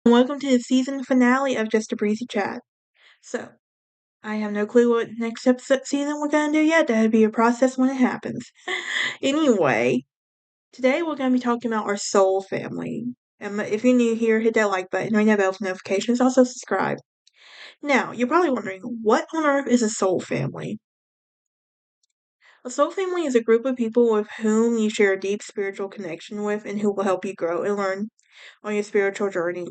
Welcome to the season finale of Just a Breezy Chat. So, I have no clue what next episode season we're gonna do yet. That'll be a process when it happens. Anyway, today we're gonna be talking about our soul family. And if you're new here, hit that like button, ring that bell for notifications, also subscribe. Now, you're probably wondering, what on earth is a soul family? A soul family is a group of people with whom you share a deep spiritual connection with and who will help you grow and learn on your spiritual journey.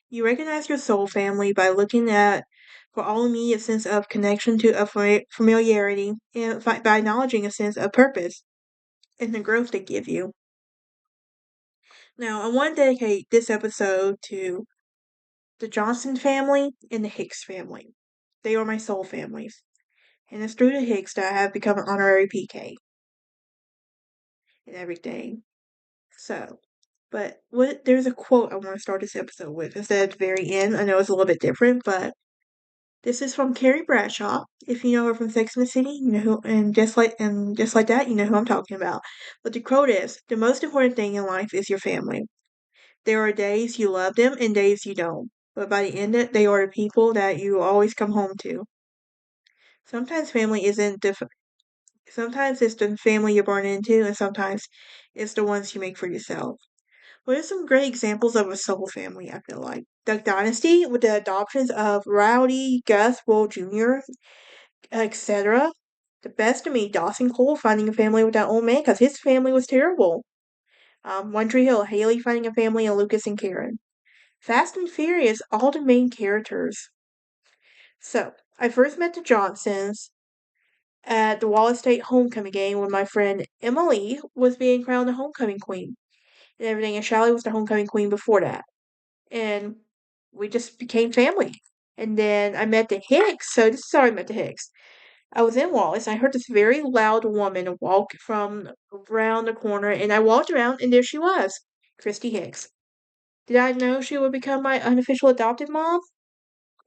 You recognize your soul family by looking at, for all me, a sense of connection to a familiarity, and by acknowledging a sense of purpose and the growth they give you. Now, I want to dedicate this episode to the Johnson family and the Hicks family. They are my soul families, and it's through the Hicks that I have become an honorary PK and everything. So, there's a quote I want to start this episode with. It's at the very end. I know it's a little bit different, but this is from Carrie Bradshaw. If you know her from Sex and the City, you know who, and just like that, you know who I'm talking about. But the quote is, "The most important thing in life is your family. There are days you love them and days you don't. But by the end, they are the people that you always come home to. Sometimes family isn't sometimes it's the family you're born into, and sometimes it's the ones you make for yourself." What are some great examples of a soul family, I feel like? Duck Dynasty, with the adoptions of Rowdy, Gus, Will Jr., etc. The best of me, Dawson Cole finding a family with that old man because his family was terrible. One Tree Hill, Haley finding a family, and Lucas and Karen. Fast and Furious, all the main characters. So, I first met the Johnsons at the Wallace State homecoming game when my friend Emily was being crowned the homecoming queen and everything, and Shelly was the homecoming queen before that. And we just became family. And then I met the Hicks, so this is how I met the Hicks. I was in Wallace. I heard this very loud woman walk from around the corner, and I walked around, and there she was, Christy Hicks. Did I know she would become my unofficial adopted mom,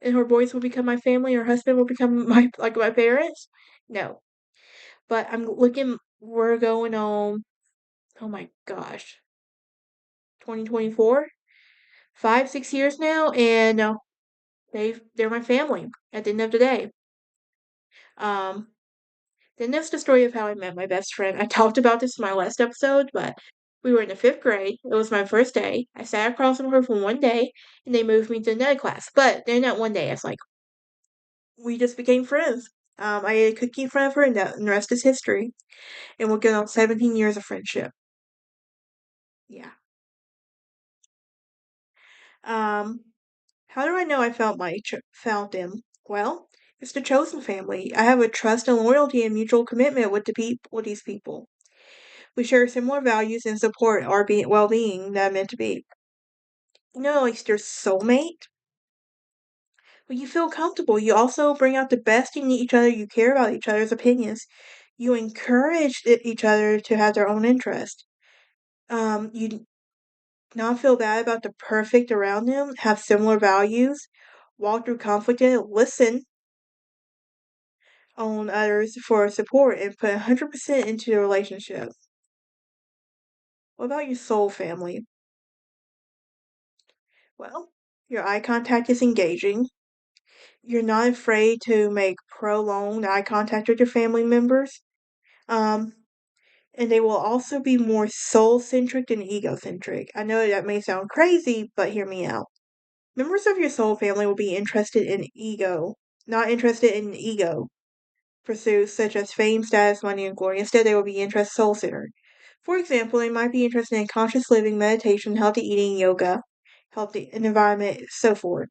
and her boys would become my family, her husband would become my parents? No, but I'm looking. We're going on. Oh my gosh, 2024, 5, 6 years now, and they're my family at the end of the day. Um, Then there's the story of how I met my best friend. I talked about this in my last episode, but we were in the fifth grade. It was my first day. I sat across from her for one day, and they moved me to another class. But then that one day, it's like we just became friends. I ate a cookie in front of her, and the rest is history. And we're going on 17 years of friendship. Yeah. Um, how do I know I found them? Well, it's the chosen family. I have a trust and loyalty and mutual commitment with these people. We share similar values and support our well-being that are meant to be. You know, like your soulmate, but you feel comfortable. You also bring out the best in each other. You care about each other's opinions. You encourage each other to have their own interest. You not feel bad about the perfect around them. Have similar values. Walk through conflict and listen on others for support and put 100% into the relationship. What about your soul family? Well, your eye contact is engaging. You're not afraid to make prolonged eye contact with your family members. Um, and they will also be more soul centric than egocentric. I know that may sound crazy, but hear me out. Members of your soul family will be interested in ego, not interested in ego pursuits such as fame, status, money, and glory. Instead, they will be interested soul centered. For example, they might be interested in conscious living, meditation, healthy eating, yoga, healthy environment, so forth.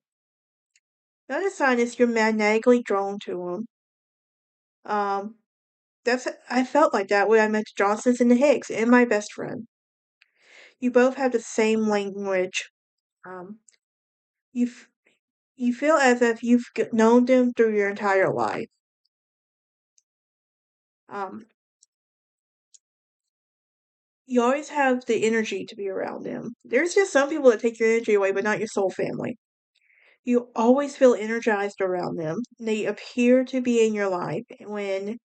Another sign is you're magnetically drawn to them. Um, I felt like that when I met the Johnsons and the Hicks and my best friend. You both have the same language. Um, you f- you feel as if known them through your entire life. Um, you always have the energy to be around them. There's just some people that take your energy away, but not your soul family. You always feel energized around them. They appear to be in your life when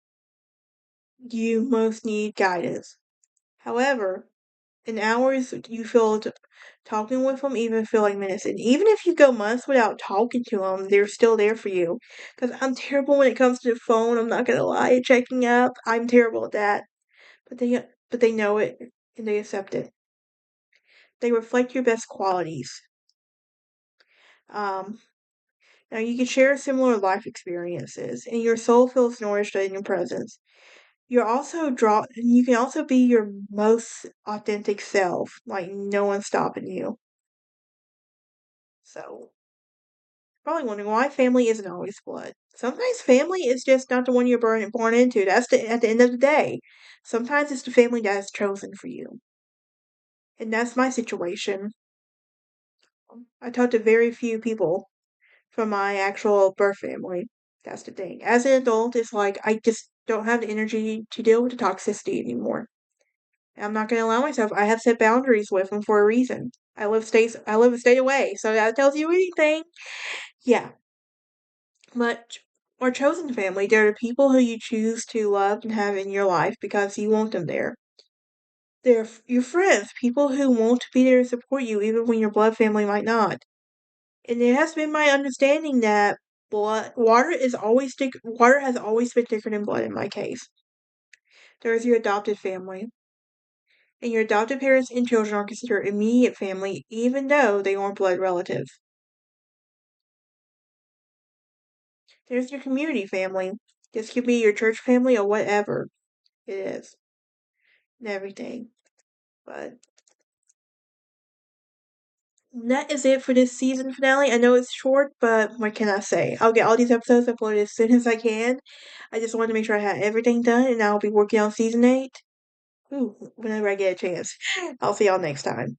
you most need guidance. However, in hours you feel Talking with them even feel like minutes. And even if you go months without talking to them, they're still there for you. Because I'm terrible when it comes to the phone. I'm not gonna lie, checking up. I'm terrible at that. But they know it and they accept it. They reflect your best qualities. Um, Now you can share similar life experiences, and your soul feels nourished in your presence. You can also be your most authentic self, like no one's stopping you. So, probably wondering why family isn't always blood. Sometimes family is just not the one you're born into. At the end of the day. Sometimes it's the family that is chosen for you. And that's my situation. I talk to very few people from my actual birth family. That's the thing. As an adult, it's like I just don't have the energy to deal with the toxicity anymore. I'm not going to allow myself. I have set boundaries with them for a reason. I live a state away, so that tells you anything. Yeah, but our chosen family, they're the people who you choose to love and have in your life because you want them there. They're your friends, people who want to be there to support you even when your blood family might not. And it has been my understanding that water has always been thicker than blood in my case. There is your adopted family. And your adopted parents and children are considered immediate family even though they aren't blood relatives. There's your community family. This could be your church family or whatever it is. And everything. But that is it for this season finale. I know it's short, but what can I say? I'll get all these episodes uploaded as soon as I can. I just wanted to make sure I had everything done, and I'll be working on season 8. Ooh, whenever I get a chance. I'll see y'all next time.